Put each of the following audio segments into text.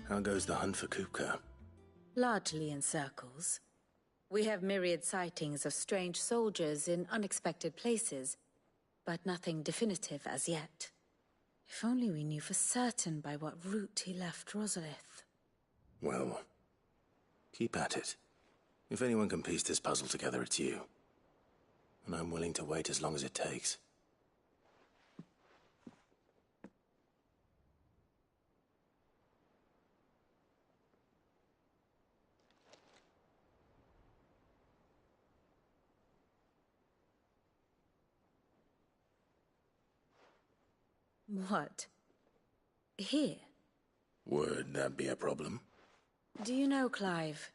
How goes the hunt for Kupka? Largely in circles. We have myriad sightings of strange soldiers in unexpected places, but nothing definitive as yet. If only we knew for certain by what route he left Rosalith. Well, keep at it. If anyone can piece this puzzle together, it's you. And I'm willing to wait as long as it takes. What? Here? Would that be a problem? Do you know, Clive,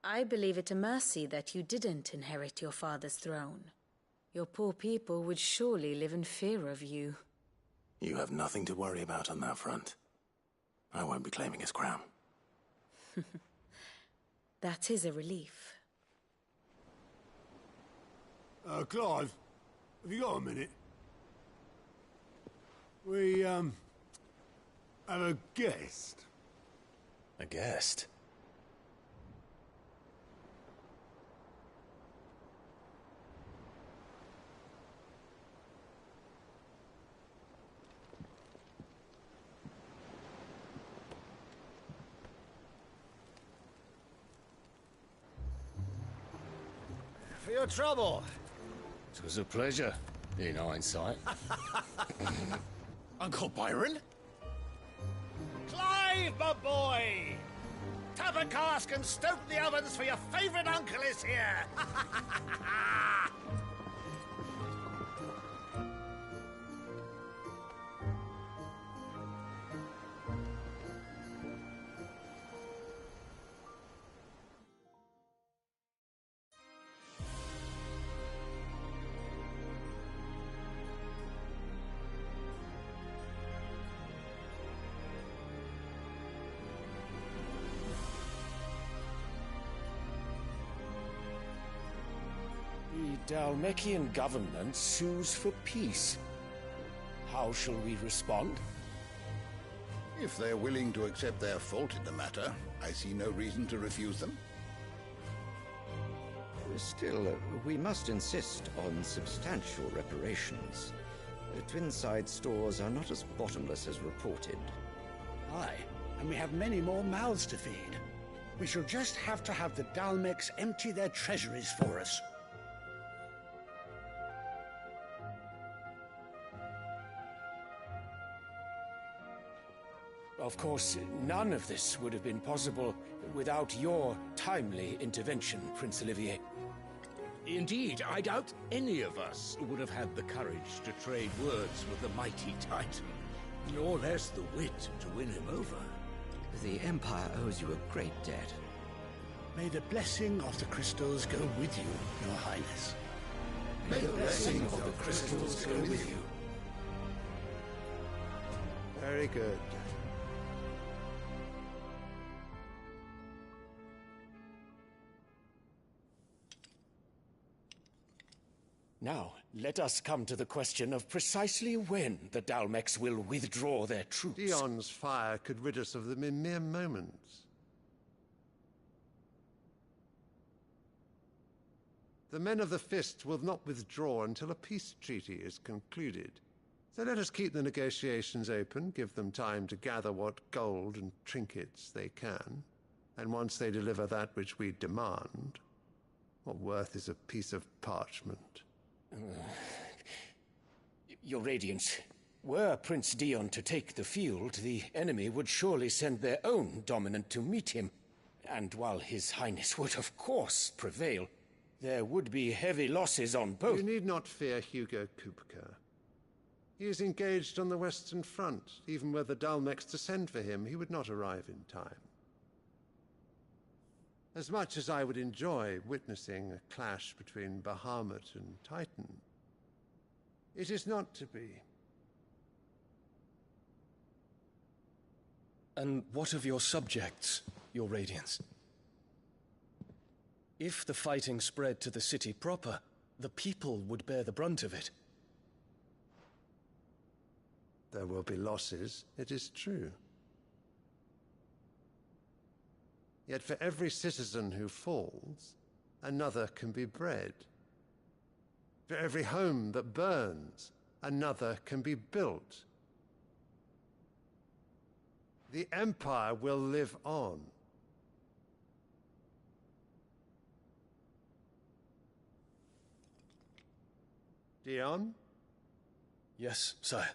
I believe it a mercy that you didn't inherit your father's throne. Your poor people would surely live in fear of you. You have nothing to worry about on that front. I won't be claiming his crown. That is a relief. Clive, have you got a minute? We, have a guest. A guest? For your trouble. It was a pleasure, in hindsight. Uncle Byron? Clive, my boy! Tap a cask and stoke the ovens, for your favourite uncle is here! The Dalmekian government sues for peace. How shall we respond? If they're willing to accept their fault in the matter, I see no reason to refuse them. Still, we must insist on substantial reparations. Twinside stores are not as bottomless as reported. Aye, and we have many more mouths to feed. We shall just have to have the Dalmeks empty their treasuries for us. Of course, none of this would have been possible without your timely intervention, Prince Olivier. Indeed, I doubt any of us would have had the courage to trade words with the mighty Titan, nor less the wit to win him over. The Empire owes you a great debt. May the blessing of the crystals go with you, Your Highness. May the blessing of the crystals go with you. Very good. Now, let us come to the question of precisely when the Dalmeks will withdraw their troops. Dion's fire could rid us of them in mere moments. The men of the Fist will not withdraw until a peace treaty is concluded. So let us keep the negotiations open, give them time to gather what gold and trinkets they can, and once they deliver that which we demand, what worth is a piece of parchment? Your Radiance, were Prince Dion to take the field, the enemy would surely send their own dominant to meet him. And while His Highness would of course prevail, there would be heavy losses on both. You need not fear Hugo Kupka. He is engaged on the Western Front. Even were the Dalmeks to send for him, he would not arrive in time. As much as I would enjoy witnessing a clash between Bahamut and Titan, it is not to be. And what of your subjects, Your Radiance? If the fighting spread to the city proper, the people would bear the brunt of it. There will be losses, it is true. Yet for every citizen who falls, another can be bred. For every home that burns, another can be built. The Empire will live on. Dion? Yes, sire.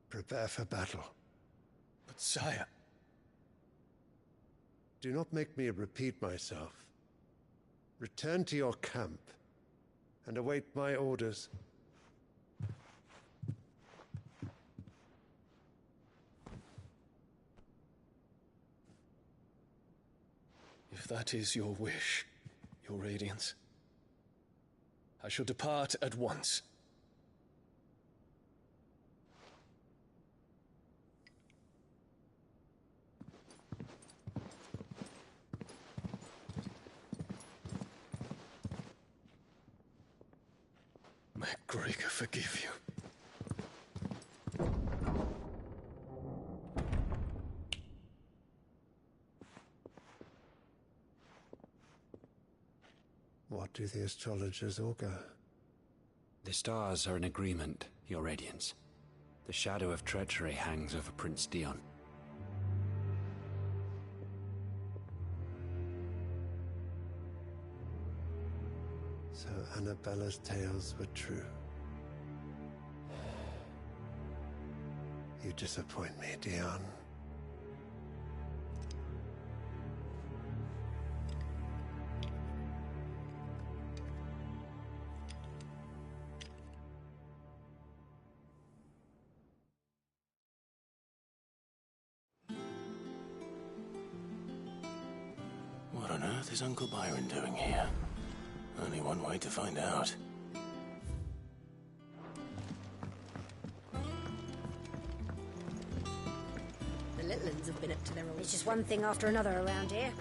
Prepare for battle. But sire... Do not make me repeat myself. Return to your camp and await my orders. If that is your wish, Your Radiance, I shall depart at once. May Gregor forgive you. What do the astrologers augur? The stars are in agreement, Your Radiance. The shadow of treachery hangs over Prince Dion. So Annabella's tales were true. You disappoint me, Dion. What on earth is Uncle Byron doing here? Only one way to find out. The Litlans have been up to their old... It's just one thing after another around here.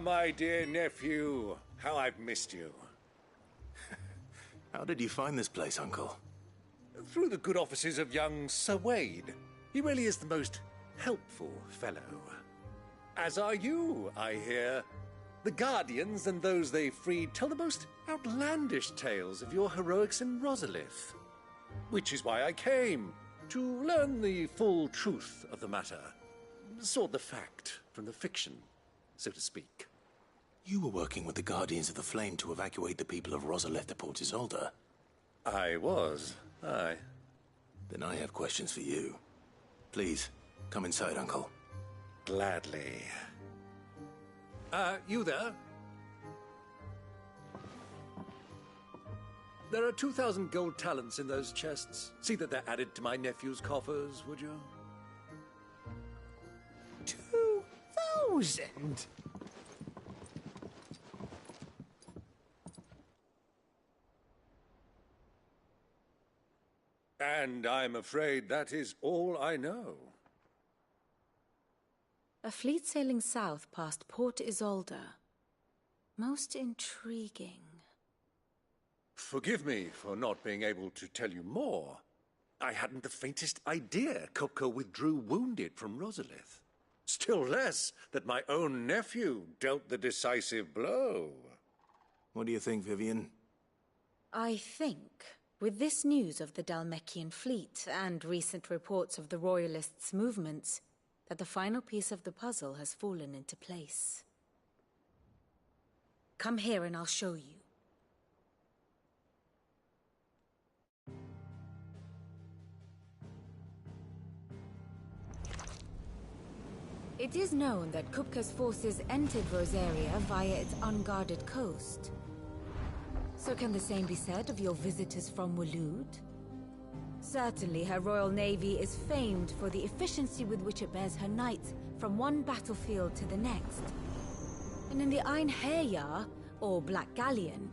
My dear nephew, how I've missed you. How did you find this place, Uncle? Through the good offices of young Sir Wade. He really is the most helpful fellow. As are you, I hear. The Guardians and those they freed tell the most outlandish tales of your heroics in Rosalith. Which is why I came, to learn the full truth of the matter. Sort the fact from the fiction, so to speak. You were working with the Guardians of the Flame to evacuate the people of Rosalith to Port Isolde. I was, aye. Then I have questions for you. Please, come inside, Uncle. Gladly. You there? There are 2,000 gold talents in those chests. See that they're added to my nephew's coffers, would you? 2,000? And I'm afraid that is all I know. A fleet sailing south past Port Isolde. Most intriguing. Forgive me for not being able to tell you more. I hadn't the faintest idea Kopko withdrew wounded from Rosalith. Still less that my own nephew dealt the decisive blow. What do you think, Vivian? I think, with this news of the Dhalmekian fleet and recent reports of the Royalists' movements, that the final piece of the puzzle has fallen into place. Come here and I'll show you. It is known that Kupka's forces entered Rosaria via its unguarded coast. So can the same be said of your visitors from Waloed? Certainly her Royal Navy is famed for the efficiency with which it bears her knights from one battlefield to the next. And in the Einherjar, or Black Galleon,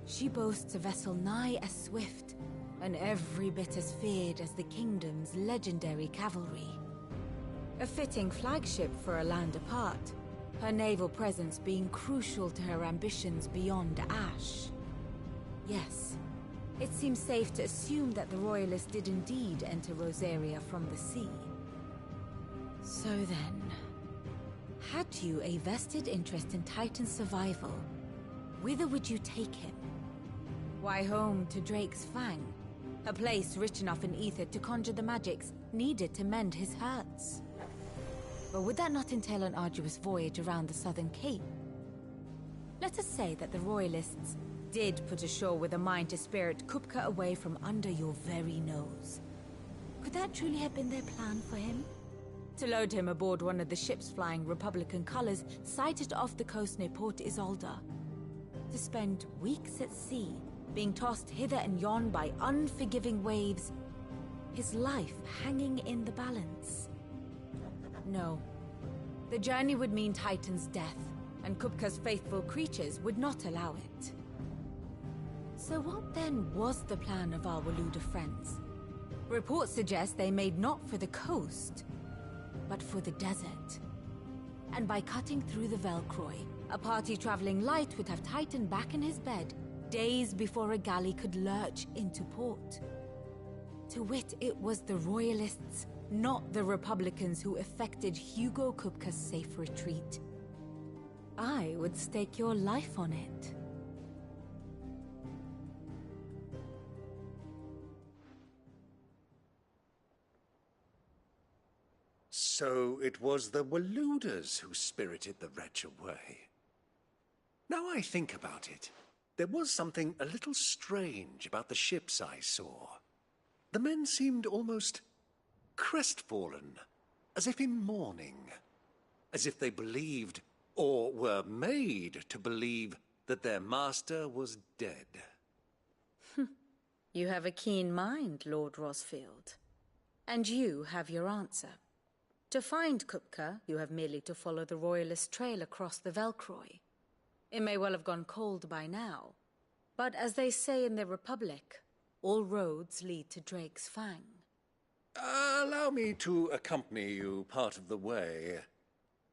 she boasts a vessel nigh as swift and every bit as feared as the kingdom's legendary cavalry. A fitting flagship for a land apart, her naval presence being crucial to her ambitions beyond Ash. Yes, it seems safe to assume that the Royalists did indeed enter Rosaria from the sea. So then, had you a vested interest in Titan's survival, whither would you take him? Why, home to Drake's Fang, a place rich enough in ether to conjure the magics needed to mend his hurts. But would that not entail an arduous voyage around the southern cape? Let us say that the Royalists did put ashore with a mind to spirit Kupka away from under your very nose. Could that truly have been their plan for him? To load him aboard one of the ships flying Republican colors sighted off the coast near Port Isolde? To spend weeks at sea, being tossed hither and yon by unforgiving waves, his life hanging in the balance? No. The journey would mean Titan's death, and Kupka's faithful creatures would not allow it. So what then was the plan of our Waluda friends? Reports suggest they made not for the coast, but for the desert. And by cutting through the Velcroy, a party traveling light would have Titan back in his bed days before a galley could lurch into port. To wit, it was the Royalists, not the Republicans, who effected Hugo Kupka's safe retreat. I would stake your life on it. So it was the Waluders who spirited the wretch away. Now I think about it, there was something a little strange about the ships I saw. The men seemed almost crestfallen, as if in mourning, as if they believed, or were made to believe, that their master was dead. You have a keen mind, Lord Rosfield. And you have your answer. To find Kupka, you have merely to follow the Royalist trail across the Velcroy. It may well have gone cold by now, but as they say in the Republic, all roads lead to Drake's Fang. Allow me to accompany you part of the way.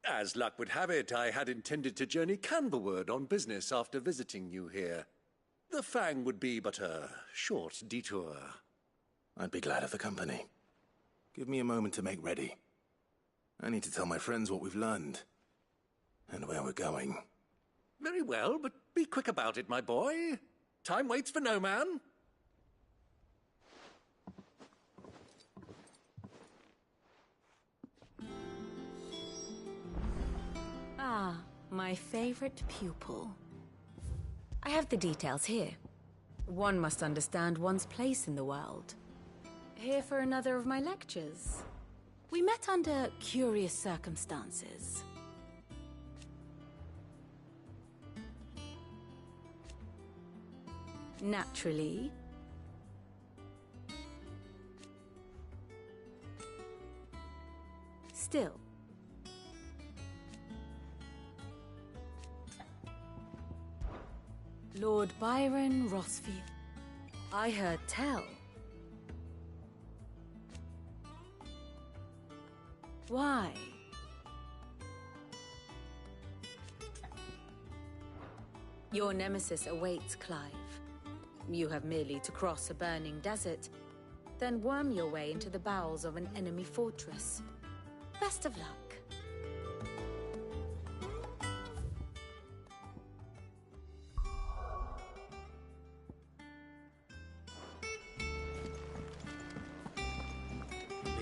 As luck would have it, I had intended to journey Canberward on business after visiting you here. The Fang would be but a short detour. I'd be glad of the company. Give me a moment to make ready. I need to tell my friends what we've learned, and where we're going. Very well, but be quick about it, my boy. Time waits for no man. Ah, my favorite pupil. I have the details here. One must understand one's place in the world. Here for another of my lectures. We met under curious circumstances. Naturally. Still. Lord Byron Rosfield. I heard tell. Why? Your nemesis awaits, Clive. You have merely to cross a burning desert, then worm your way into the bowels of an enemy fortress. Best of luck.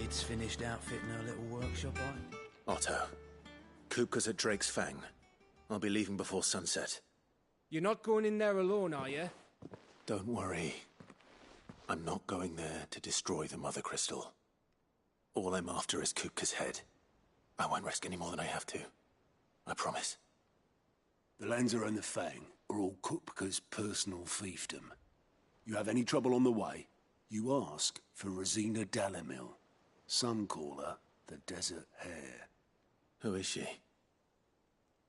Sid's finished outfitting her little workshop, Otto, Kupka's at Drake's Fang. I'll be leaving before sunset. You're not going in there alone, are you? Don't worry. I'm not going there to destroy the Mother Crystal. All I'm after is Kupka's head. I won't risk any more than I have to. I promise. The Lancer and the Fang are all Kupka's personal fiefdom. You have any trouble on the way, you ask for Rosina Dalamil. Some call her the Desert Hare. Who is she?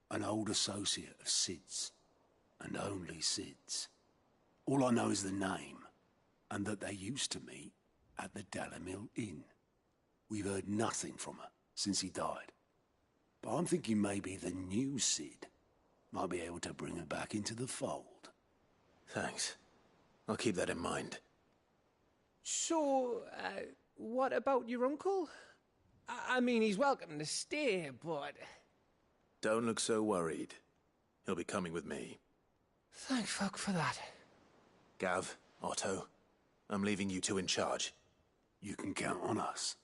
An old associate of Sid's, and only Sid's. All I know is the name, and that they used to meet at the Dalamil Inn. We've heard nothing from her since he died. But I'm thinking maybe the new Sid might be able to bring her back into the fold. Thanks. I'll keep that in mind. So, what about your uncle? I mean, he's welcome to stay, but... Don't look so worried. He'll be coming with me. Thank fuck for that. Gav, Otto, I'm leaving you two in charge. You can count on us.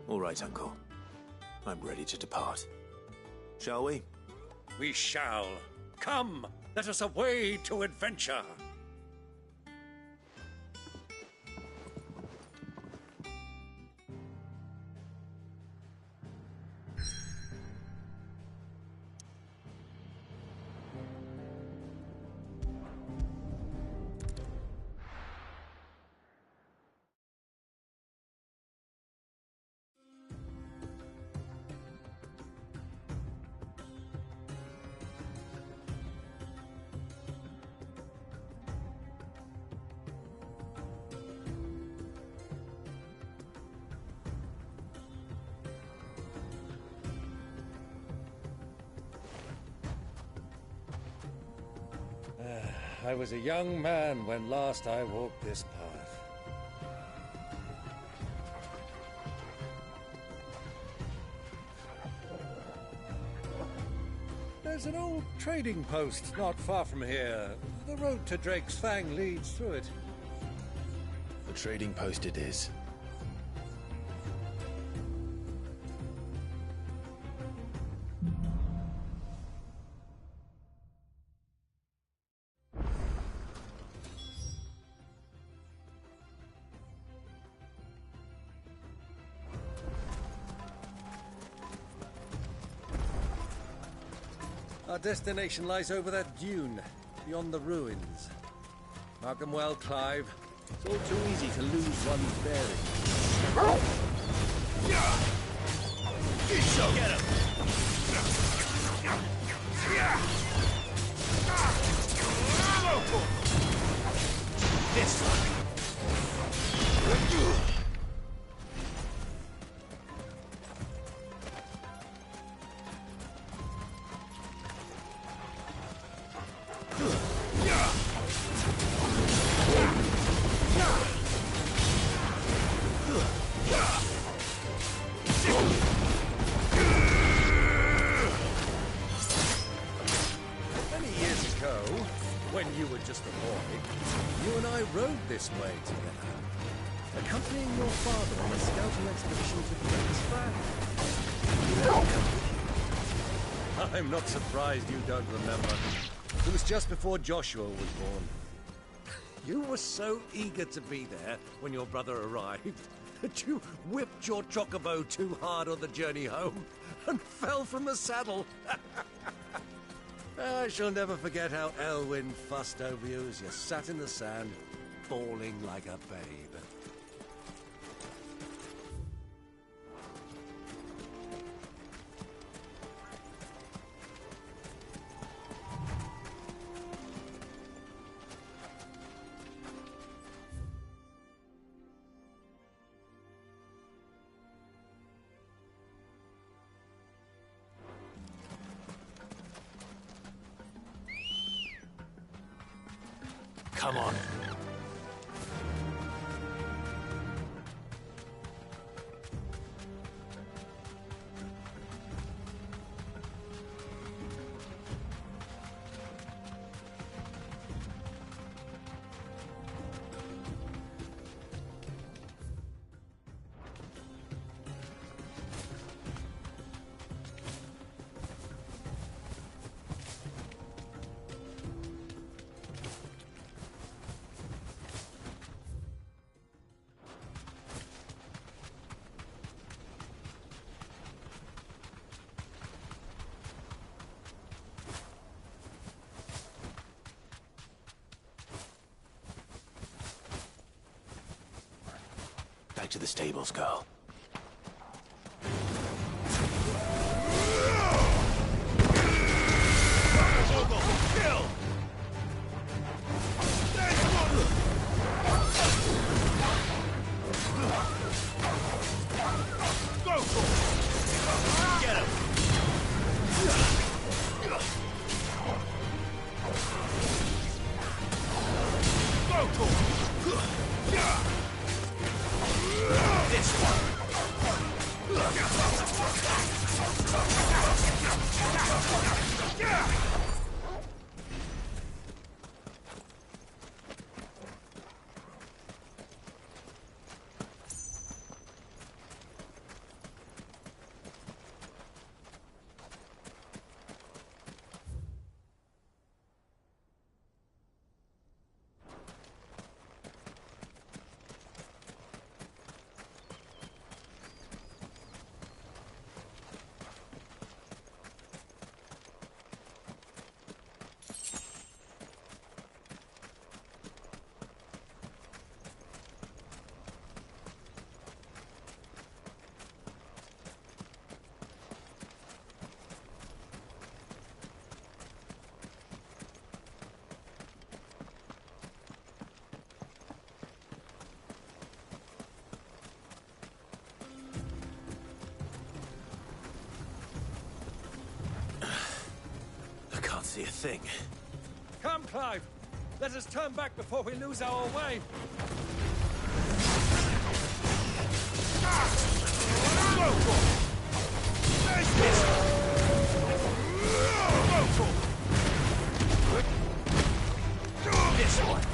All right, Uncle. I'm ready to depart. Shall we? We shall. Come, let us away to adventure. I was a young man when last I walked this path. There's an old trading post not far from here. The road to Drake's Fang leads through it. The trading post it is. Our destination lies over that dune, beyond the ruins. Mark them well, Clive. It's all too easy to lose one's bearings. Get him! This one! When you were just a boy, you and I rode this way together, accompanying your father on a scouting expedition to Drake's Fang. I'm not surprised you don't remember. It was just before Joshua was born. You were so eager to be there when your brother arrived that you whipped your chocobo too hard on the journey home and fell from the saddle. I shall never forget how Elwyn fussed over you as you sat in the sand, bawling like a babe. Come on. Back to the stables, girl. Kill! Go for it! Get him! Go for it! This one! See a thing. Come, Clive! Let us turn back before we lose our way! Go for it! There's this! Go for it! This one!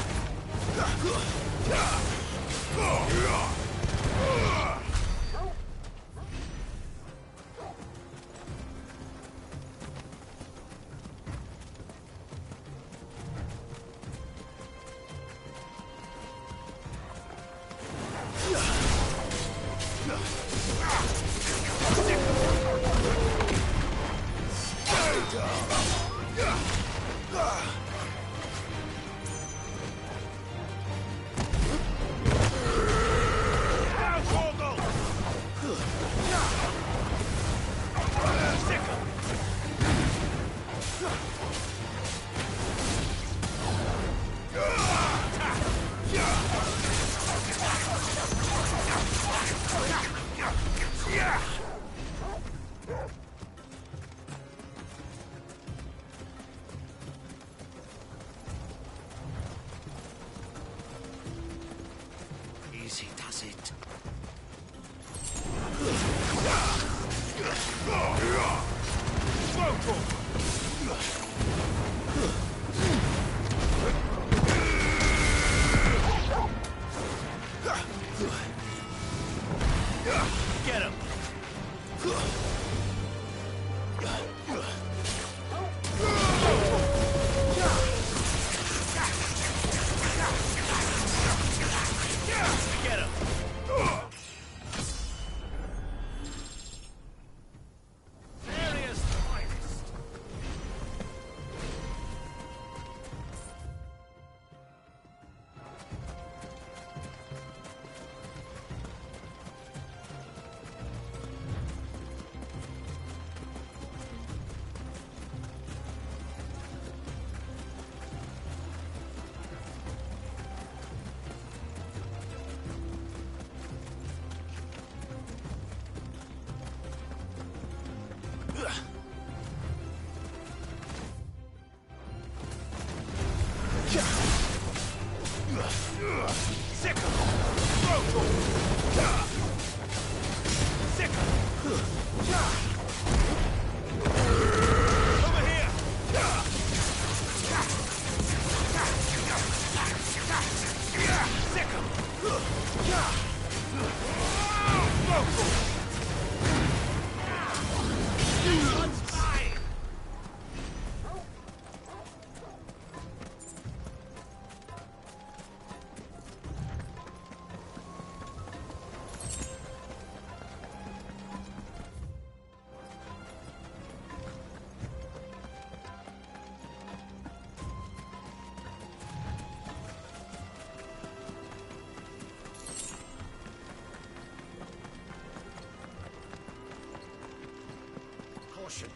Easy does it. Go for it! Caution,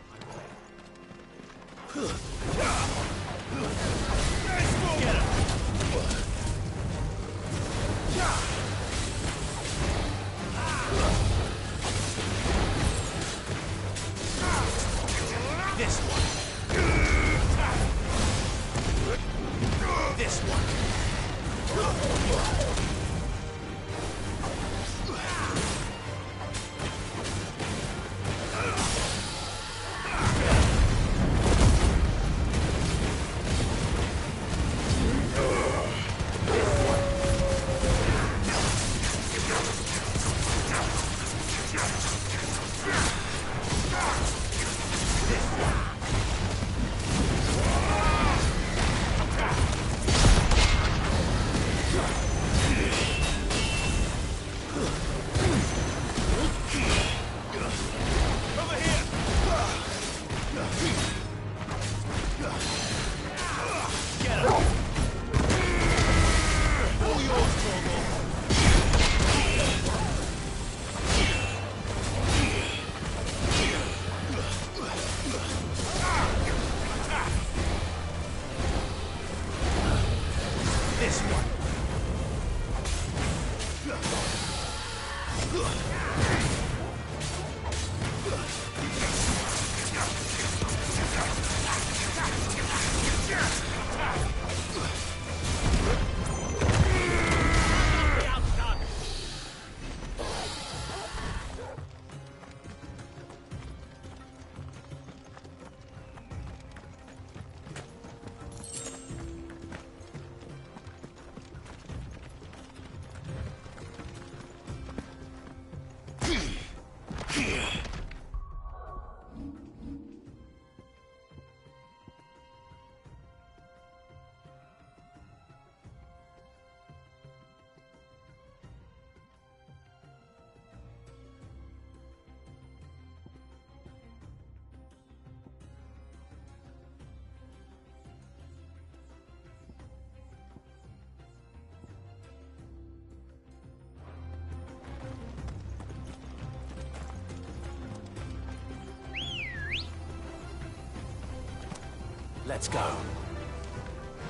Let's go.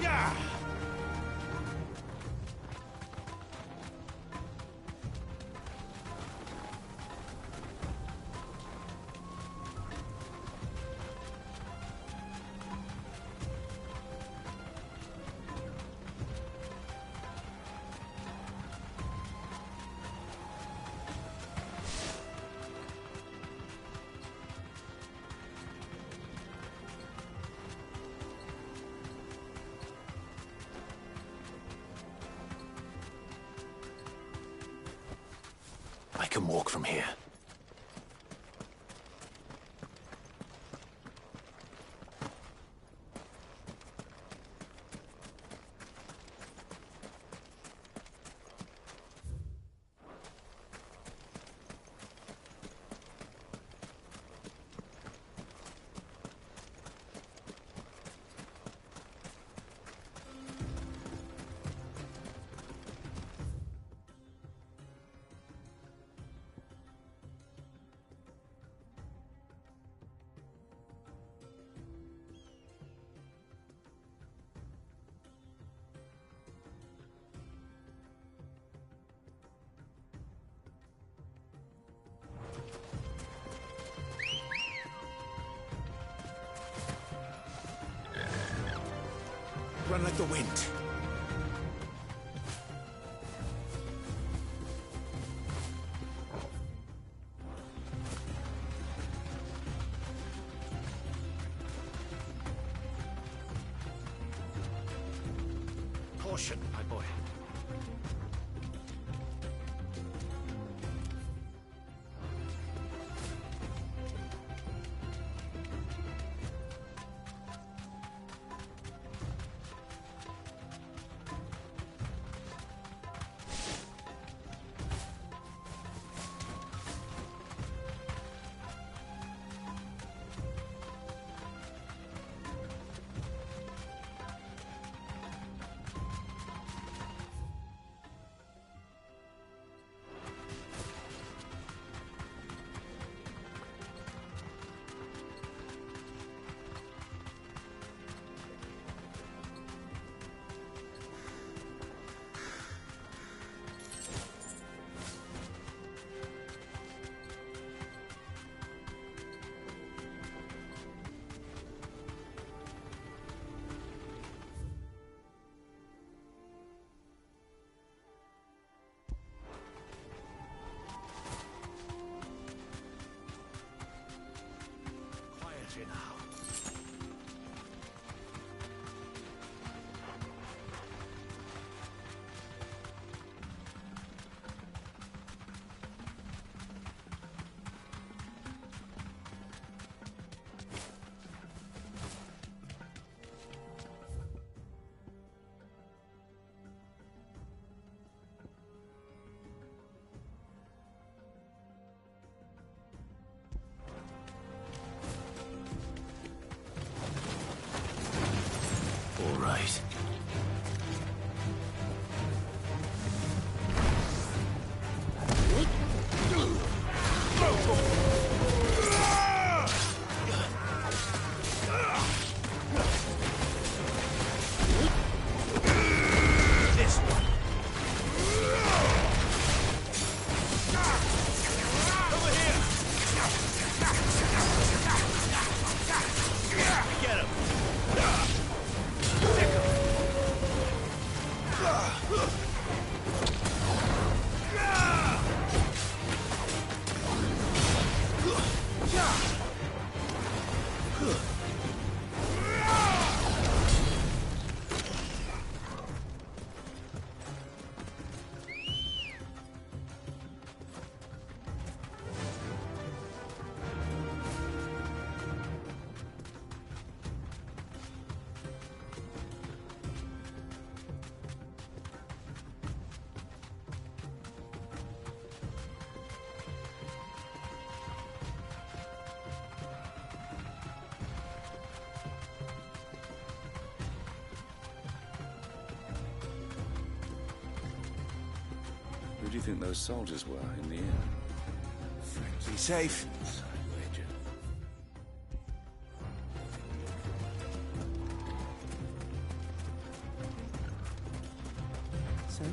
Yeah! I can walk from here. with the wind. Caution, my boy. All right. Who do you think those soldiers were in the inn? Be safe. So,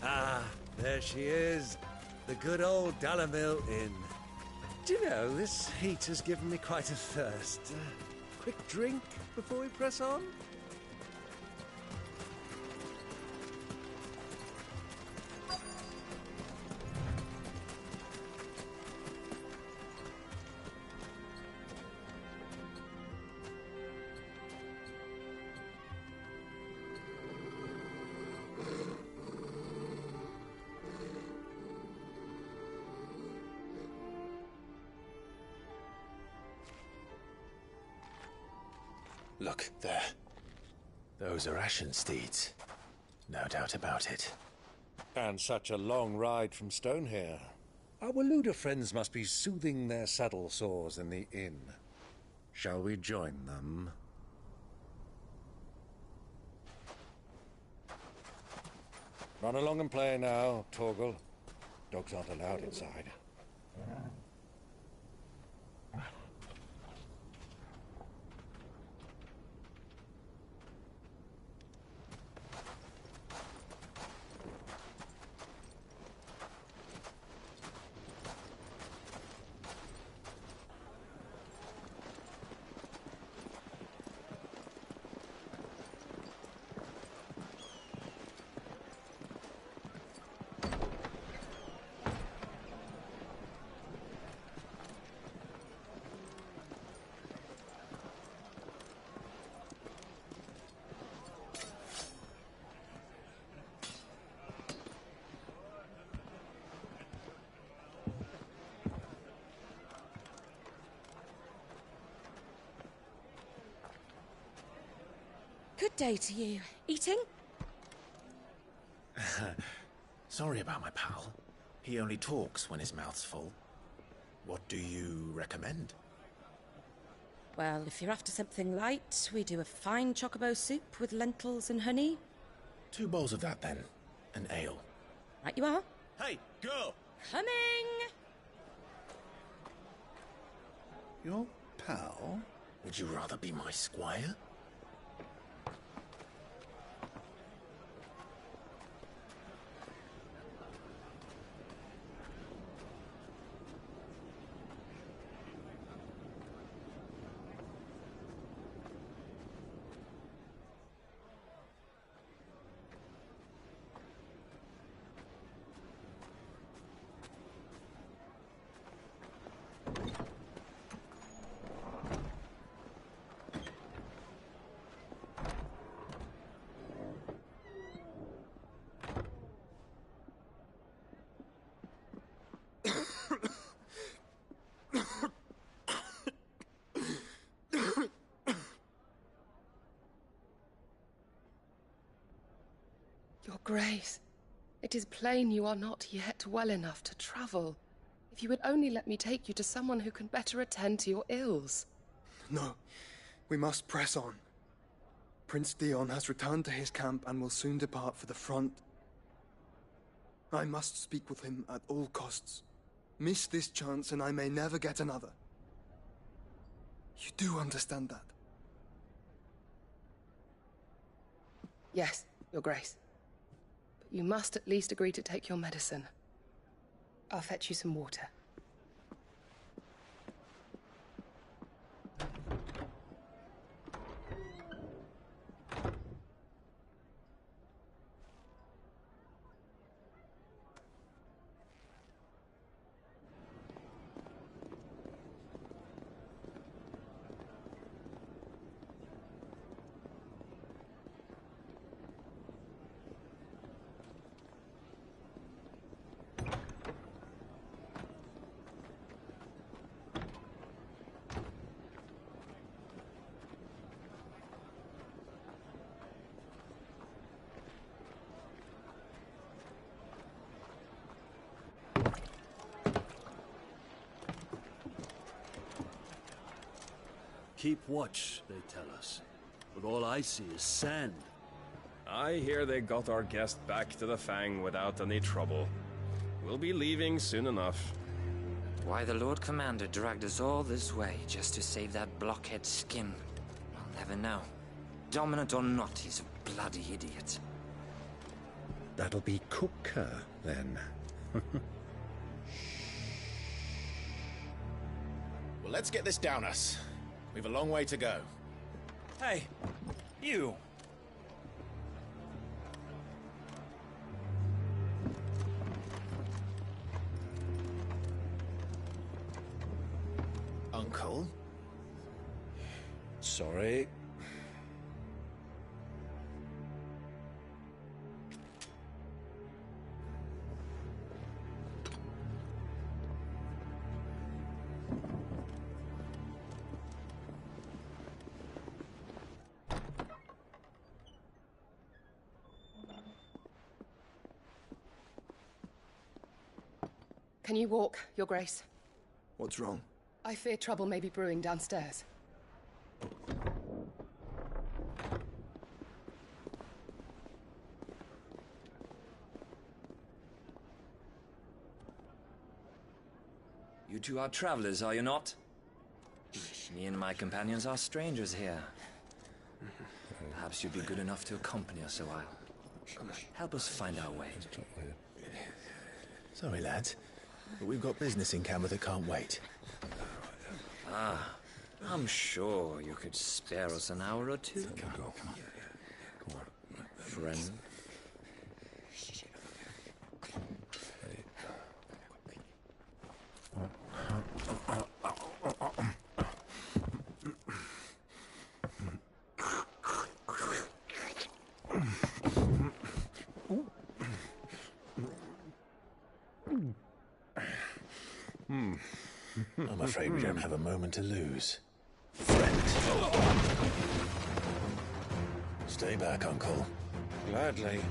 Ah, there she is. The good old Dalamil Inn. Do you know, this heat has given me quite a thirst. Quick drink before we press on? Look, there. Those are Ashen steeds. No doubt about it. And such a long ride from Stonehair. Our Waluda friends must be soothing their saddle sores in the inn. Shall we join them? Run along and play now, Torgal. Dogs aren't allowed inside. Good day to you. Eating? Sorry about my pal. He only talks when his mouth's full. What do you recommend? Well, if you're after something light, we do a fine chocobo soup with lentils and honey. 2 bowls of that, then. An ale. Right you are. Hey, girl! Coming! Your pal? Would you rather be my squire? Your Grace, it is plain you are not yet well enough to travel. If you would only let me take you to someone who can better attend to your ills. No, we must press on. Prince Dion has returned to his camp and will soon depart for the front. I must speak with him at all costs. Miss this chance and I may never get another. You do understand that? Yes, Your Grace. But you must at least agree to take your medicine. I'll fetch you some water. Keep watch, they tell us. But all I see is sand. I hear they got our guest back to the Fang without any trouble. We'll be leaving soon enough. Why the Lord Commander dragged us all this way just to save that blockhead skin, I'll never know. Dominant or not, he's a bloody idiot. That'll be Cooker, then. Well, let's get this down us. We've a long way to go. Hey, you! Uncle? Sorry. Can you walk, Your Grace? What's wrong? I fear trouble may be brewing downstairs. You two are travelers, are you not? Me and my companions are strangers here. Perhaps you'd be good enough to accompany us a while. Help us find our way. Sorry, lads, but we've got business in camera that can't wait. Ah, I'm sure you could spare us an hour or two. Come on. Friend. I'm afraid we don't have a moment to lose. Friend. Stay back, Uncle. Gladly.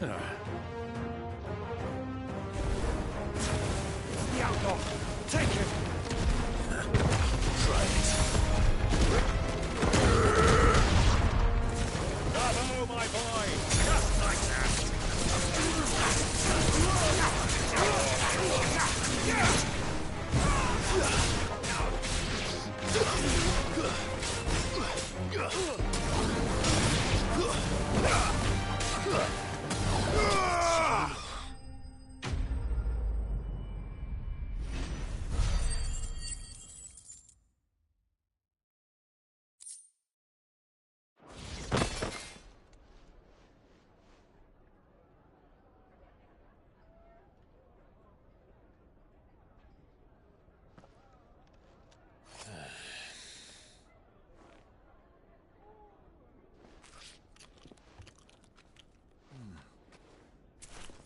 The outlaw! Take him! Try it. Bravo, my boy! Just like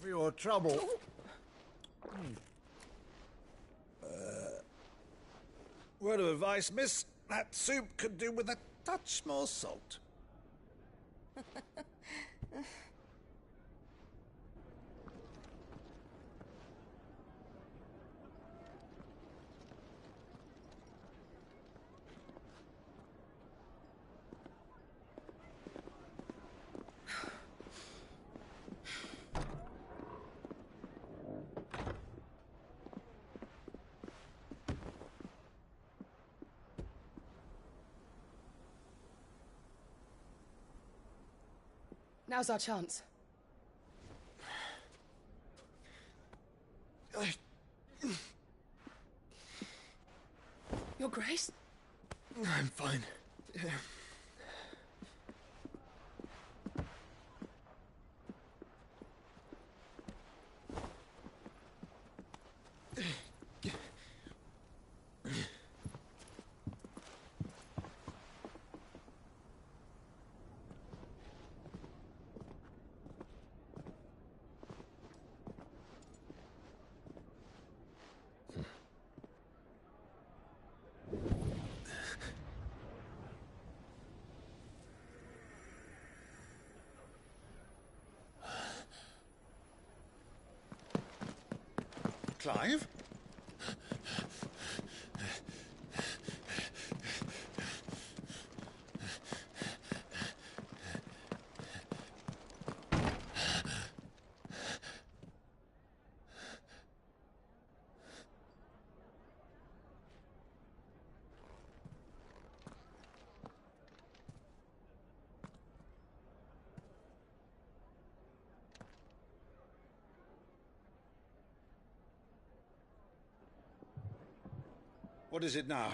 For your trouble. Word of advice, miss. That soup could do with a touch more salt. Now's our chance. Your Grace? I'm fine. Clive? What is it now?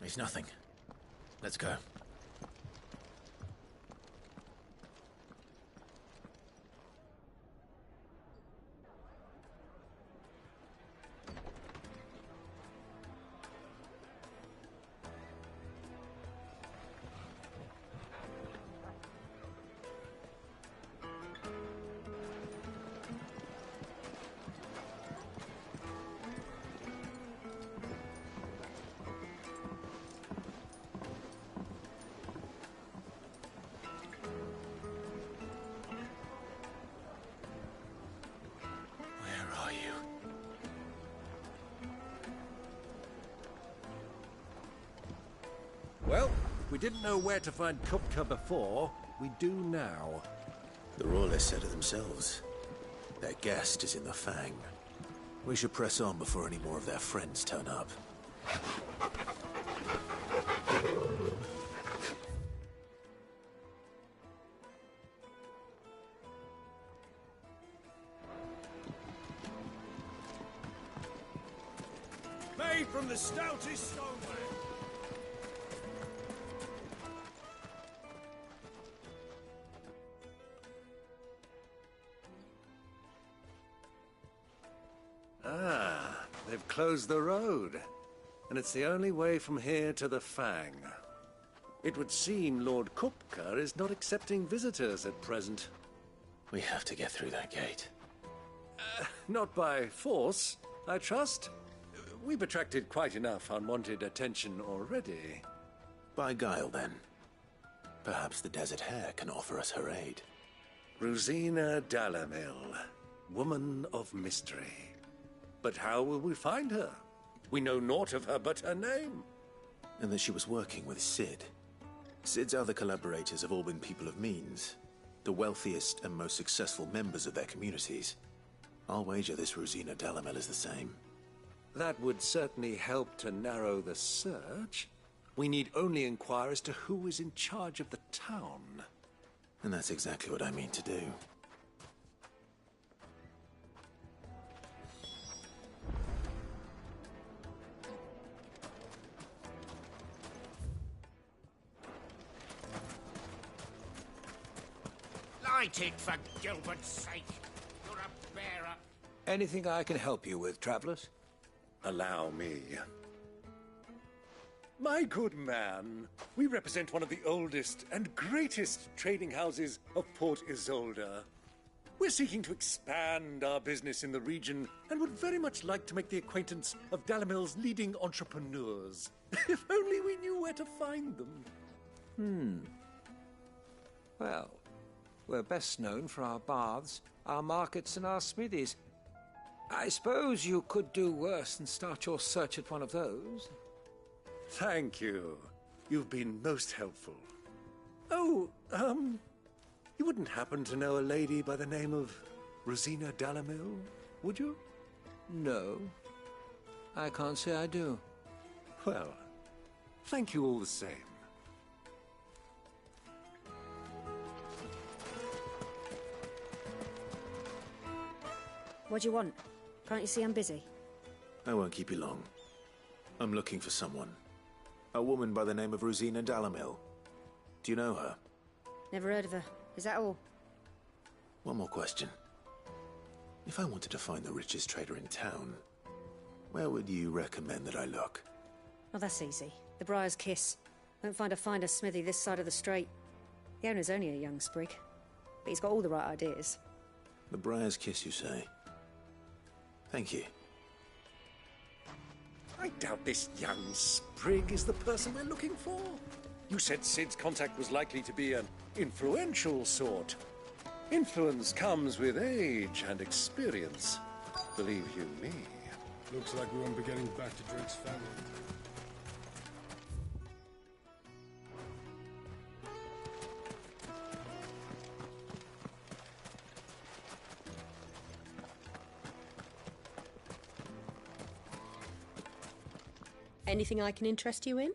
It's nothing. Let's go. Well, if we didn't know where to find Kupka before, we do now. The Royalists said it themselves. Their guest is in the Fang. We should press on before any more of their friends turn up. Made from the stoutest stoneware. Ah, they've closed the road. And it's the only way from here to the Fang. It would seem Lord Kupka is not accepting visitors at present. We have to get through that gate. Not by force, I trust. We've attracted quite enough unwanted attention already. By guile, then. Perhaps the Desert Hare can offer us her aid. Rosina Dalamil, woman of mystery. But how will we find her? We know naught of her but her name. And that she was working with Cid. Cid's other collaborators have all been people of means, the wealthiest and most successful members of their communities. I'll wager this Rosina Dalamil is the same. That would certainly help to narrow the search. We need only inquire as to who is in charge of the town. And that's exactly what I mean to do. Light it, for Gilbert's sake. You're a bearer. Anything I can help you with, travelers? Allow me. My good man, we represent one of the oldest and greatest trading houses of Port Isolde. We're seeking to expand our business in the region and would very much like to make the acquaintance of Dalamil's leading entrepreneurs. If only we knew where to find them. Well, we're best known for our baths, our markets, and our smithies. I suppose you could do worse than start your search at one of those. Thank you. You've been most helpful. Oh, you wouldn't happen to know a lady by the name of Rosina Dalamil, would you? No, I can't say I do. Well, thank you all the same. What do you want? Can't you see I'm busy? I won't keep you long. I'm looking for someone. A woman by the name of Rosina Dalamil. Do you know her? Never heard of her. Is that all? One more question. If I wanted to find the richest trader in town, where would you recommend that I look? Oh, that's easy. The Briar's Kiss. Won't find a finer smithy this side of the strait. The owner's only a young sprig, but he's got all the right ideas. The Briar's Kiss, you say? Thank you. I doubt this young sprig is the person we're looking for. You said Cid's contact was likely to be an influential sort. Influence comes with age and experience, believe you me. Looks like we won't be getting back to Drake's family. Anything I can interest you in?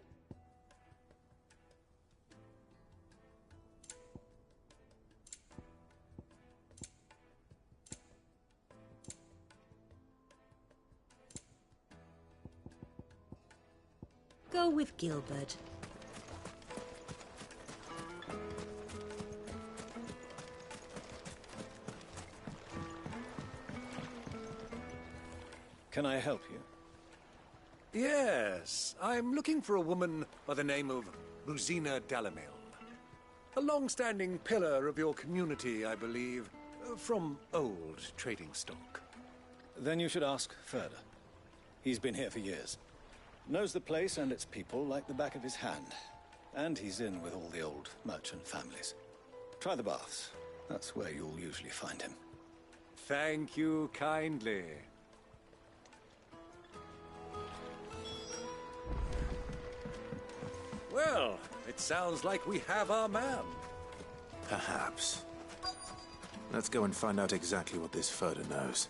Go with Gilbert. Can I help you? Yes, I'm looking for a woman by the name of Rosina Dalamil. A long-standing pillar of your community, I believe, from old trading stock. Then you should ask further. He's been here for years. Knows the place and its people like the back of his hand. And he's in with all the old merchant families. Try the baths. That's where you'll usually find him. Thank you kindly. Well, it sounds like we have our man. Perhaps. Let's go and find out exactly what this Furder knows.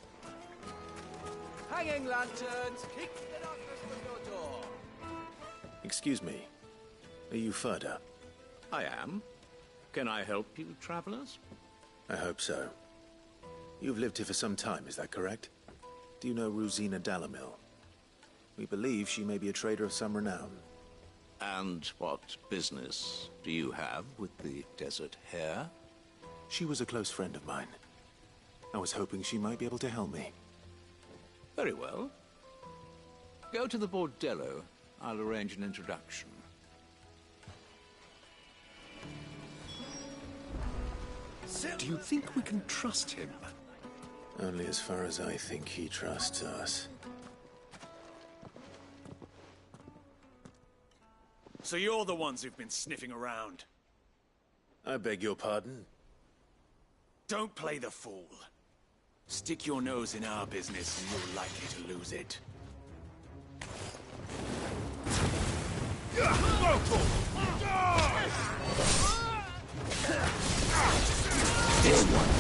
Hanging lanterns! Kick the darkness from your door! Excuse me. Are you Furder? I am. Can I help you, travelers? I hope so. You've lived here for some time, is that correct? Do you know Rosina Dalamil? We believe she may be a trader of some renown. And what business do you have with the Desert Hare? She was a close friend of mine. I was hoping she might be able to help me. Very well. Go to the bordello. I'll arrange an introduction. Do you think we can trust him? Only as far as I think he trusts us. So you're the ones who've been sniffing around? I beg your pardon? Don't play the fool. Stick your nose in our business and you're likely to lose it. This one.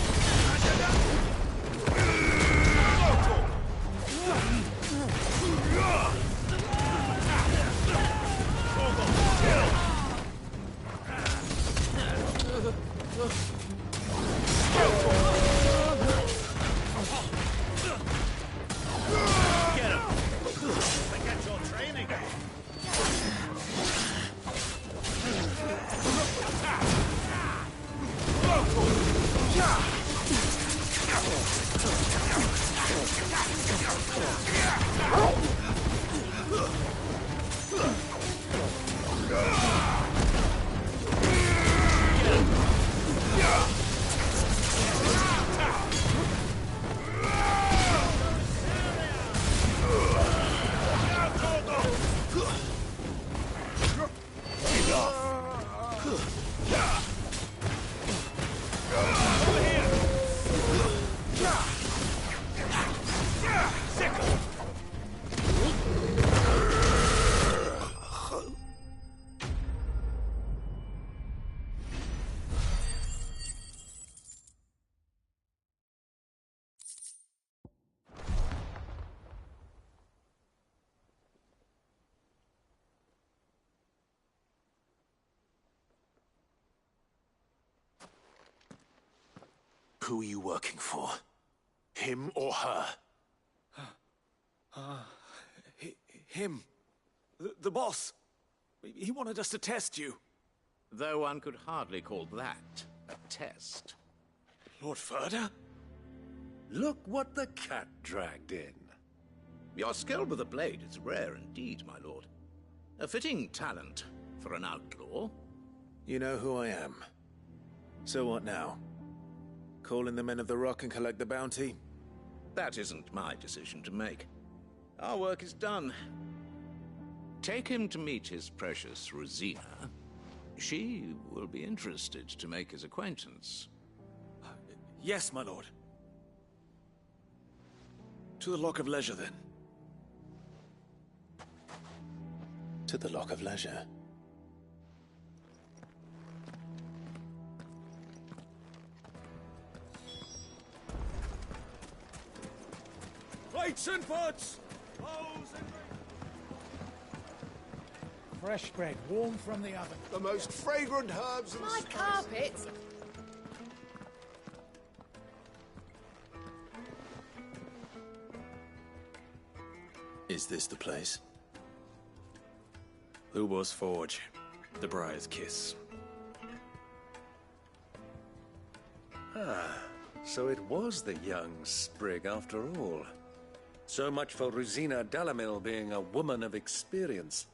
Get him! Forget your training! Who are you working for? Him or her? Him. The boss. He wanted us to test you. Though one could hardly call that a test. Lord Ferda? Look what the cat dragged in. Your skill with the blade is rare indeed, my lord. A fitting talent for an outlaw. You know who I am. So what now? Call in the Men of the Rock and collect the bounty? That isn't my decision to make. Our work is done. Take him to meet his precious Rosina. She will be interested to make his acquaintance. Yes, my lord. To the Lock of Leisure, then. To the Lock of Leisure. Plates and pots! Fresh bread, warm from the oven. The most fragrant herbs and My spices. carpets! Is this the place? Lubor's Forge. The Briar's Kiss. So it was the young sprig after all. So much for Rosina Dalamil being a woman of experience.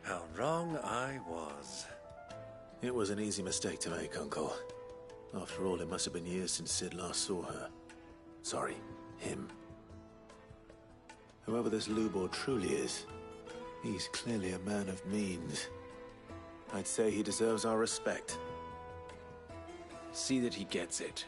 How wrong I was. It was an easy mistake to make, Uncle. After all, it must have been years since Sid last saw her. Sorry, him. Whoever this Lubor truly is, he's clearly a man of means. I'd say he deserves our respect. See that he gets it.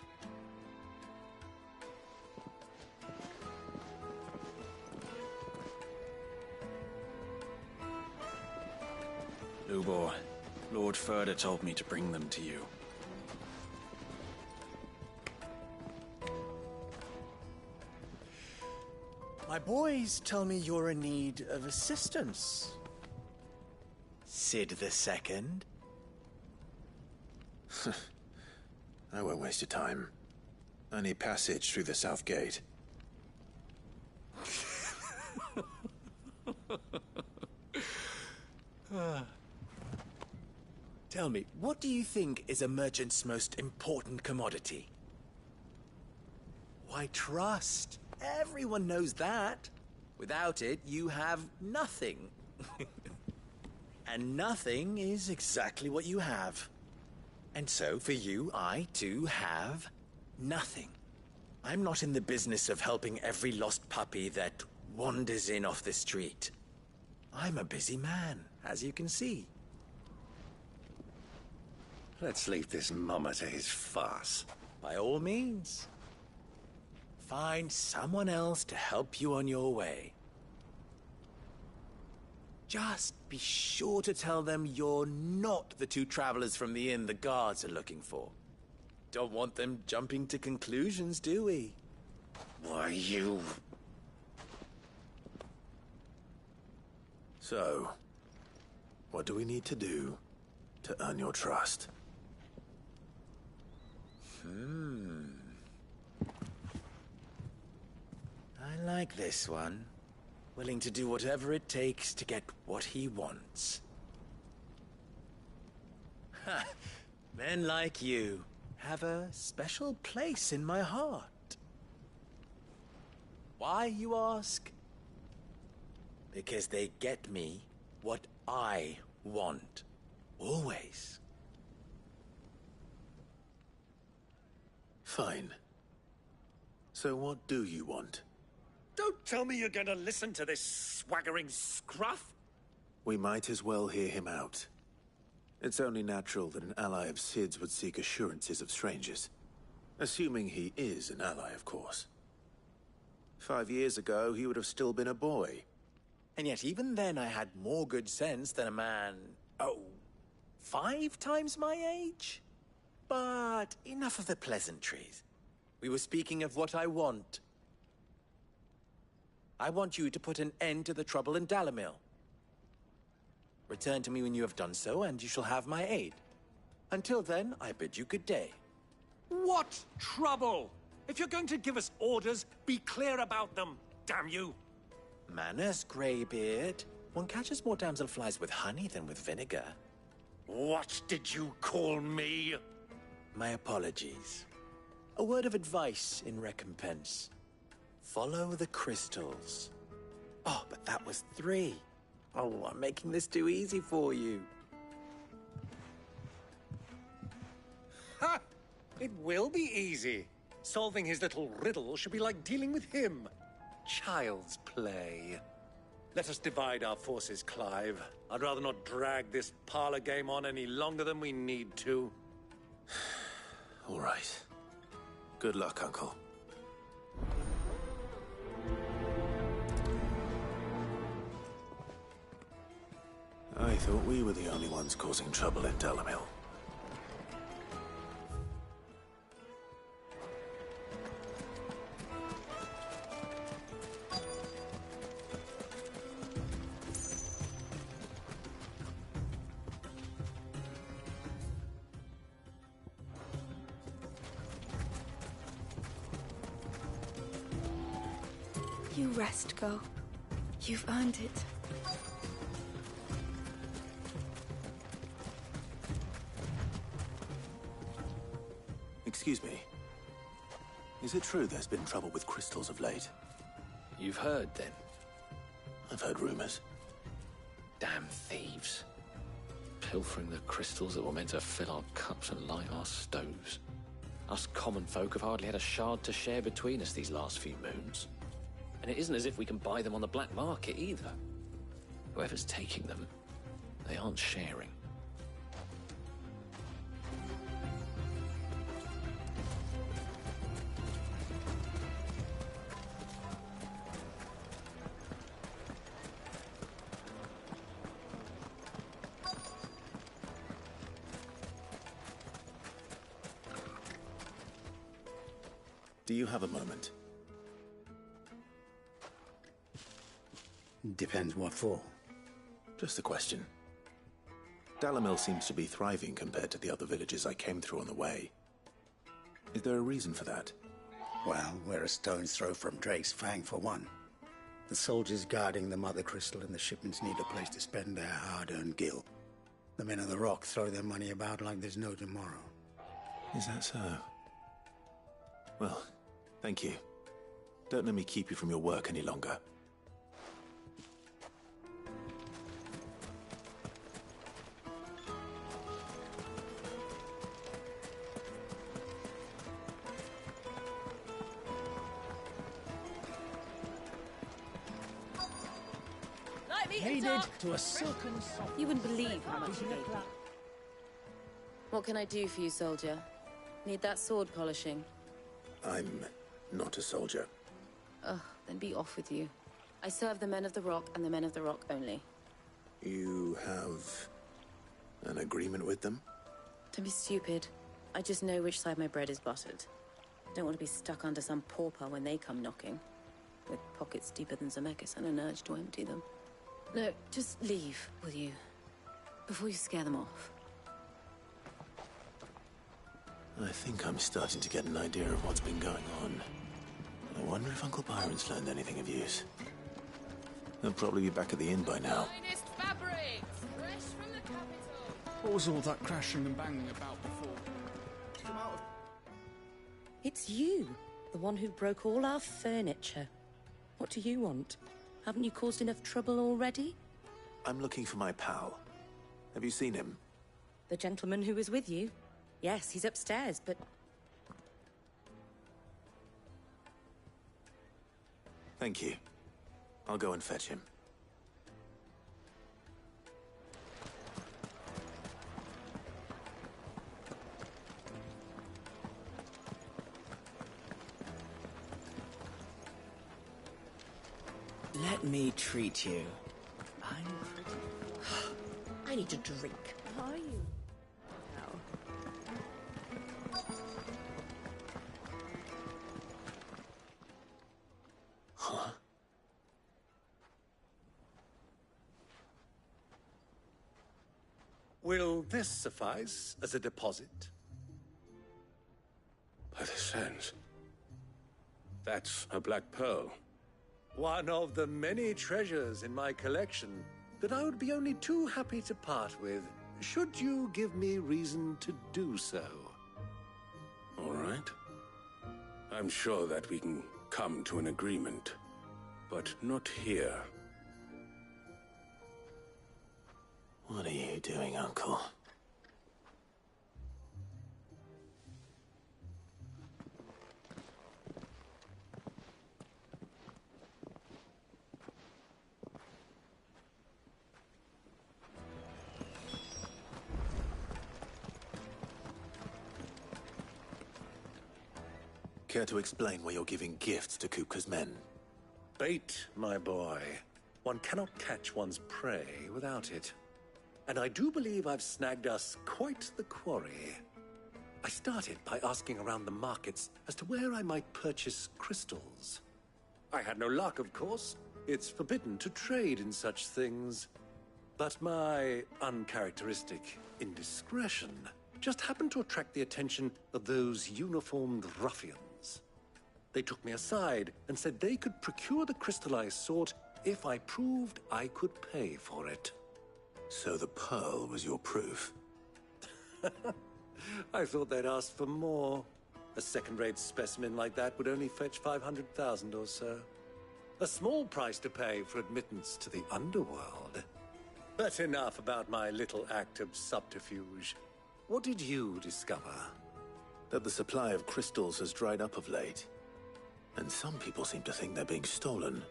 Lubor, Lord Ferda told me to bring them to you. My boys tell me you're in need of assistance. Sid the Second? I won't waste your time. I need passage through the south gate. Tell me, what do you think is a merchant's most important commodity? Why, trust. Everyone knows that. Without it, you have nothing. And nothing is exactly what you have. And so, for you, I, too, have nothing. I'm not in the business of helping every lost puppy that wanders in off the street. I'm a busy man, as you can see. Let's leave this mummer to his farce. By all means. Find someone else to help you on your way. Just be sure to tell them you're not the two travelers from the inn the guards are looking for. Don't want them jumping to conclusions, do we? Why, you... So, what do we need to do to earn your trust? I like this one. Willing to do whatever it takes to get what he wants. Ha! Men like you have a special place in my heart. Why, you ask? Because they get me what I want. Always. Fine. So what do you want? Don't tell me you're going to listen to this swaggering scruff! We might as well hear him out. It's only natural that an ally of Sid's would seek assurances of strangers. Assuming he is an ally, of course. 5 years ago, he would have still been a boy. And yet even then I had more good sense than a man, 5 times my age? But enough of the pleasantries. We were speaking of what I want. I want you to put an end to the trouble in Dalamil. Return to me when you have done so, and you shall have my aid. Until then, I bid you good day. What trouble? If you're going to give us orders, be clear about them, damn you! Manners, Greybeard. One catches more damselflies with honey than with vinegar. What did you call me? My apologies. A word of advice in recompense. Follow the crystals. Oh, but that was 3. Oh, I'm making this too easy for you. Ha! It will be easy. Solving his little riddle should be like dealing with him. Child's play. Let us divide our forces, Clive. I'd rather not drag this parlor game on any longer than we need to. All right. Good luck, Uncle. I thought we were the only ones causing trouble in Dalamil. You rest, Go. You've earned it. Excuse me. Is it true there's been trouble with crystals of late? You've heard, then? I've heard rumors. Damn thieves. Pilfering the crystals that were meant to fill our cups and light our stoves. Us common folk have hardly had a shard to share between us these last few moons. And it isn't as if we can buy them on the black market either. Whoever's taking them, they aren't sharing. Do you have a moment? Depends what for. Just a question. Dalamil seems to be thriving compared to the other villages I came through on the way. Is there a reason for that? Well, we're a stone's throw from Drake's Fang, for one. The soldiers guarding the Mother Crystal and the shipments need a place to spend their hard-earned gil. The men of the Rock throw their money about like there's no tomorrow. Is that so? Well, thank you. Don't let me keep you from your work any longer. Traded to a silken soft. You wouldn't believe how much he gave me. What can I do for you, soldier? Need that sword polishing? I'm not a soldier. Ugh, then be off with you. I serve the men of the Rock and the men of the Rock only. You have an agreement with them? Don't be stupid. I just know which side my bread is buttered. Don't want to be stuck under some pauper when they come knocking. With pockets deeper than Zemeckis and an urge to empty them. No, just leave, will you? Before you scare them off. I think I'm starting to get an idea of what's been going on. I wonder if Uncle Byron's learned anything of use. He'll probably be back at the inn by now. Finest fabrics, fresh from the capital. What was all that crashing and banging about before? Come out. It's you, the one who broke all our furniture. What do you want? Haven't you caused enough trouble already? I'm looking for my pal. Have you seen him? The gentleman who was with you? Yes, he's upstairs, but... Thank you. I'll go and fetch him. Let me treat you. I need a drink. How are you? Huh? Will this suffice as a deposit? By the sands. That's a black pearl. One of the many treasures in my collection that I would be only too happy to part with, should you give me reason to do so. All right. I'm sure that we can come to an agreement, but not here. What are you doing, Uncle? Care to explain why you're giving gifts to Kupka's men? Bait, my boy. One cannot catch one's prey without it. And I do believe I've snagged us quite the quarry. I started by asking around the markets as to where I might purchase crystals. I had no luck, of course. It's forbidden to trade in such things. But my uncharacteristic indiscretion just happened to attract the attention of those uniformed ruffians. They took me aside and said they could procure the crystal I sought if I proved I could pay for it. So the pearl was your proof? I thought they'd ask for more. A second-rate specimen like that would only fetch 500,000 or so. A small price to pay for admittance to the underworld. But enough about my little act of subterfuge. What did you discover? That the supply of crystals has dried up of late. And some people seem to think they're being stolen.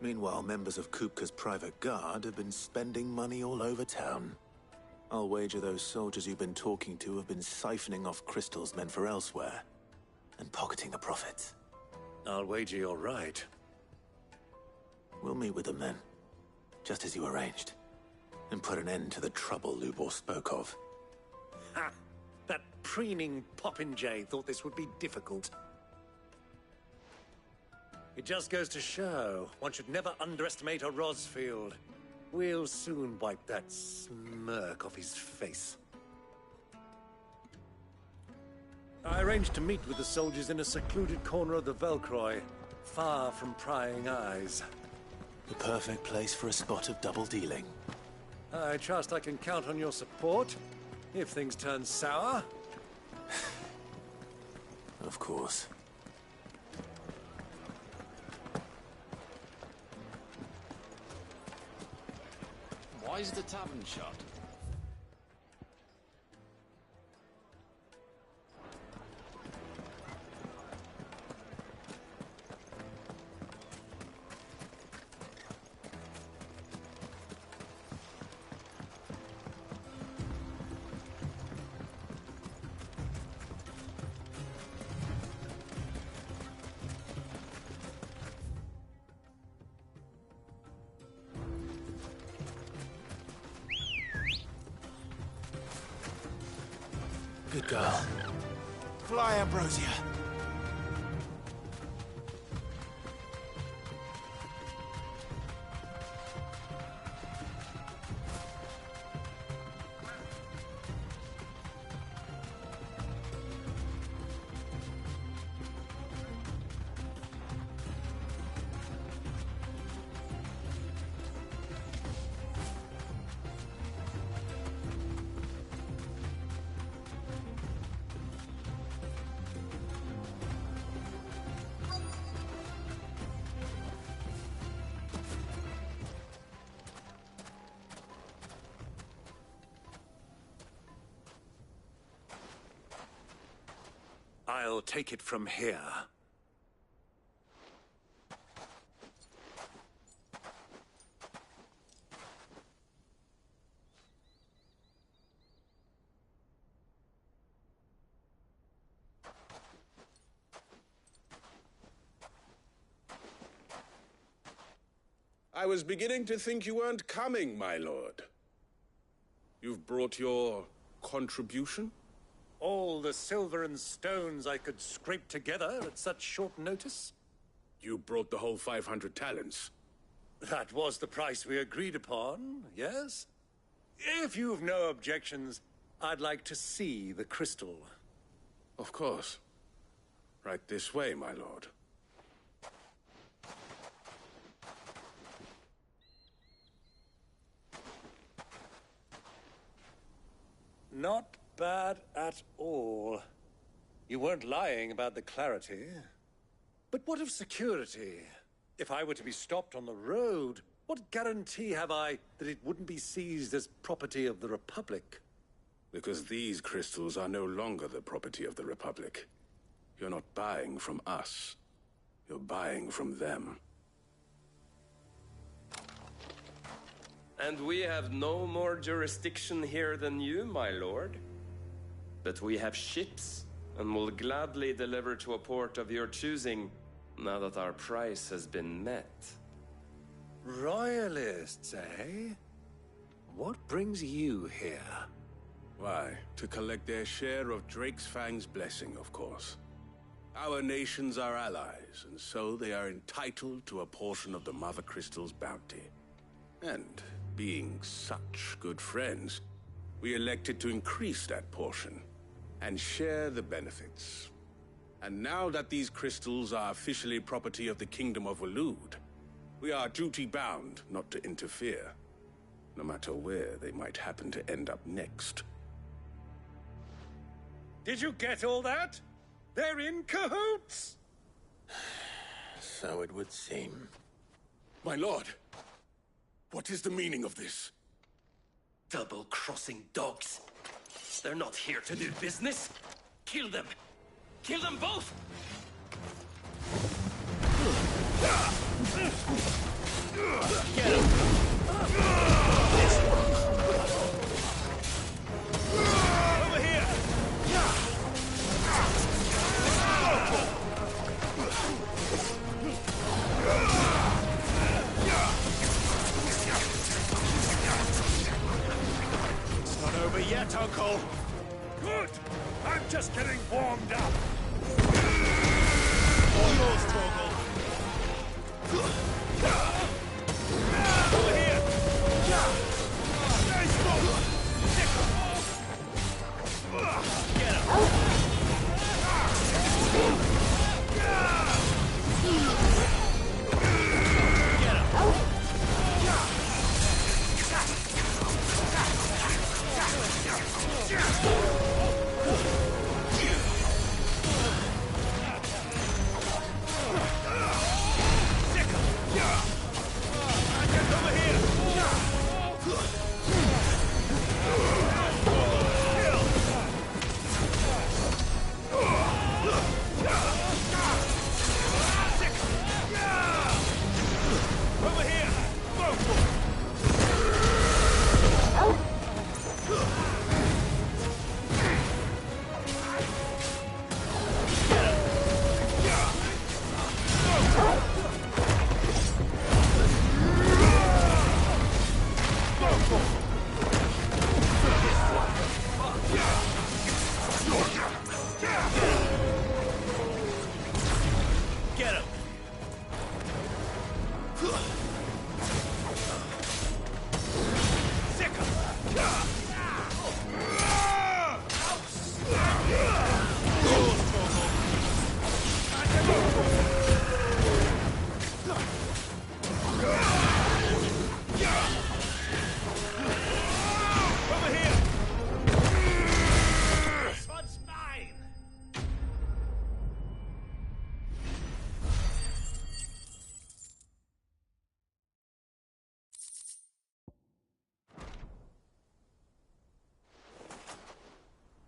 Meanwhile, members of Kupka's private guard have been spending money all over town. I'll wager those soldiers you've been talking to have been siphoning off crystals meant for elsewhere, and pocketing the profits. I'll wager you're right. We'll meet with them then, just as you arranged, and put an end to the trouble Lubor spoke of. Ha! That preening popinjay thought this would be difficult. It just goes to show, one should never underestimate a Rosfield. We'll soon wipe that smirk off his face. I arranged to meet with the soldiers in a secluded corner of the Velcroy, far from prying eyes. The perfect place for a spot of double dealing. I trust I can count on your support, if things turn sour. Of course. Why is the tavern shut? Good girl. Fly, Ambrosia. I'll take it from here. I was beginning to think you weren't coming, my lord. You've brought your contribution? All the silver and stones I could scrape together at such short notice? You brought the whole 500 talents. That was the price we agreed upon, yes? If you've no objections, I'd like to see the crystal. Of course. Right this way, my lord. Not bad at all. You weren't lying about the clarity. But what of security? If I were to be stopped on the road, what guarantee have I that it wouldn't be seized as property of the Republic? Because these crystals are no longer the property of the Republic. You're not buying from us. You're buying from them. And we have no more jurisdiction here than you, my lord. But we have ships, and will gladly deliver to a port of your choosing, now that our price has been met. Royalists, eh? What brings you here? Why, to collect their share of Drake's Fang's blessing, of course. Our nations are allies, and so they are entitled to a portion of the Mother Crystal's bounty. And being such good friends, we elected to increase that portion and share the benefits. And now that these crystals are officially property of the Kingdom of Waloed, we are duty-bound not to interfere, no matter where they might happen to end up next. Did you get all that? They're in cahoots! So it would seem. My lord, what is the meaning of this? Double-crossing dogs. They're not here to do business. Kill them! Kill them both! Get him! Over here! It's not over yet, Uncle. Good! I'm just getting warmed up. All yours, Torgal. Over here! Nice move! Get him!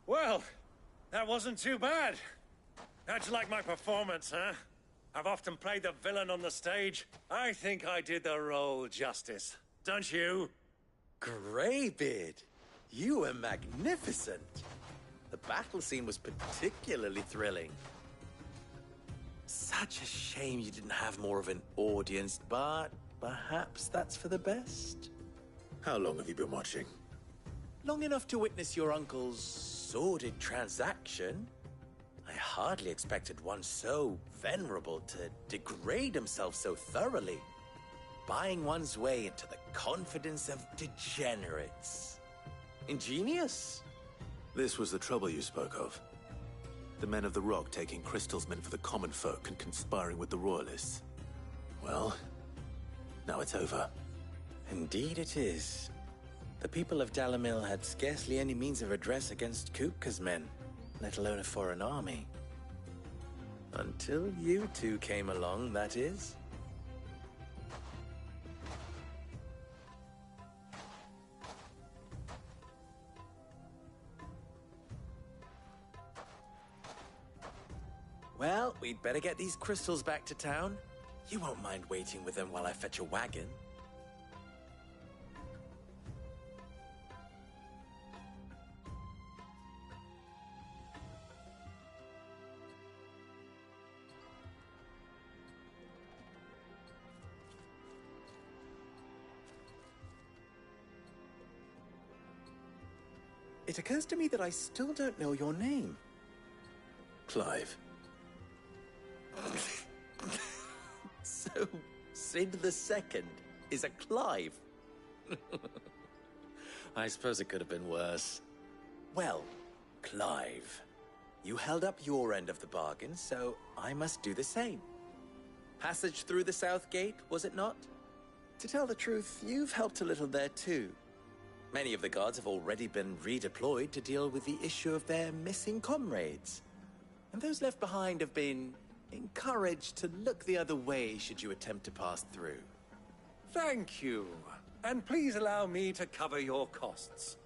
Well, that wasn't too bad. How'd you like my performance, huh? I've often played the villain on the stage. I think I did the role justice. Don't you? Greybeard, you were magnificent. The battle scene was particularly thrilling. Such a shame you didn't have more of an audience, but perhaps that's for the best. How long have you been watching? Long enough to witness your uncle's sordid transaction. I hardly expected one so venerable to degrade himself so thoroughly, buying one's way into the confidence of degenerates. Ingenious. This was the trouble you spoke of. The men of the Rock taking crystals meant for the common folk and conspiring with the Royalists. Well, now it's over. Indeed it is. The people of Dalamil had scarcely any means of redress against Kupka's men, let alone a foreign army. Until you two came along, that is. Well, we'd better get these crystals back to town. You won't mind waiting with them while I fetch a wagon. It occurs to me that I still don't know your name. Clive. So, Sid the Second is a Clive? I suppose it could have been worse. Well, Clive, you held up your end of the bargain, so I must do the same. Passage through the South Gate, was it not? To tell the truth, you've helped a little there too. Many of the guards have already been redeployed to deal with the issue of their missing comrades. And those left behind have been encouraged to look the other way should you attempt to pass through. Thank you. And please allow me to cover your costs.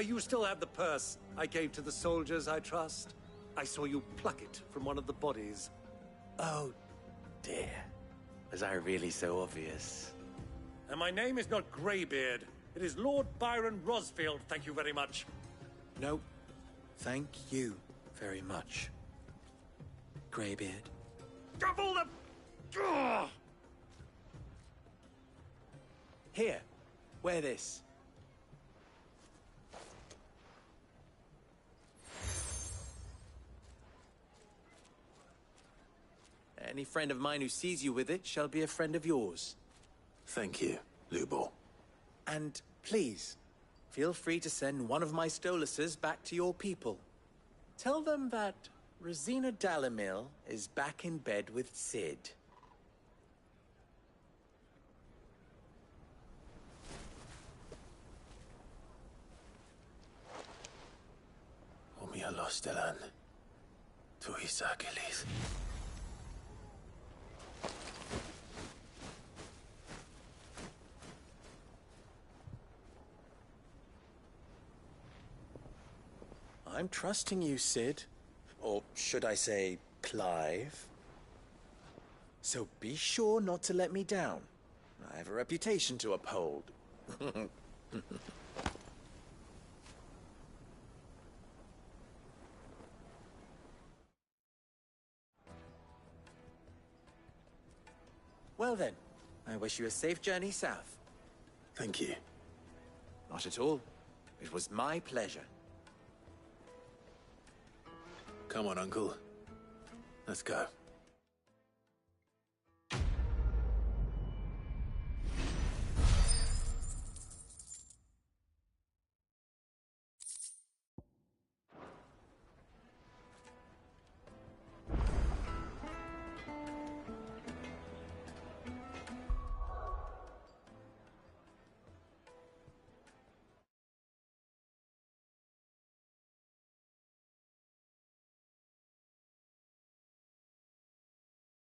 You still have the purse I gave to the soldiers, I trust? I saw you pluck it from one of the bodies. Oh, dear. Was I really so obvious? And my name is not Greybeard. It is Lord Byron Rosfield, thank you very much. No, thank you very much, Greybeard. Double the... Ugh! Here, wear this. Any friend of mine who sees you with it shall be a friend of yours. Thank you, Lubor. And please, feel free to send one of my Stoluses back to your people. Tell them that Rosina Dalamil is back in bed with Sid. Omia Lostelan. Tuis Achilles. I'm trusting you, Sid. Or should I say, Clive. So be sure not to let me down. I have a reputation to uphold. Well then, I wish you a safe journey south. Thank you. Not at all. It was my pleasure. Come on, Uncle. Let's go.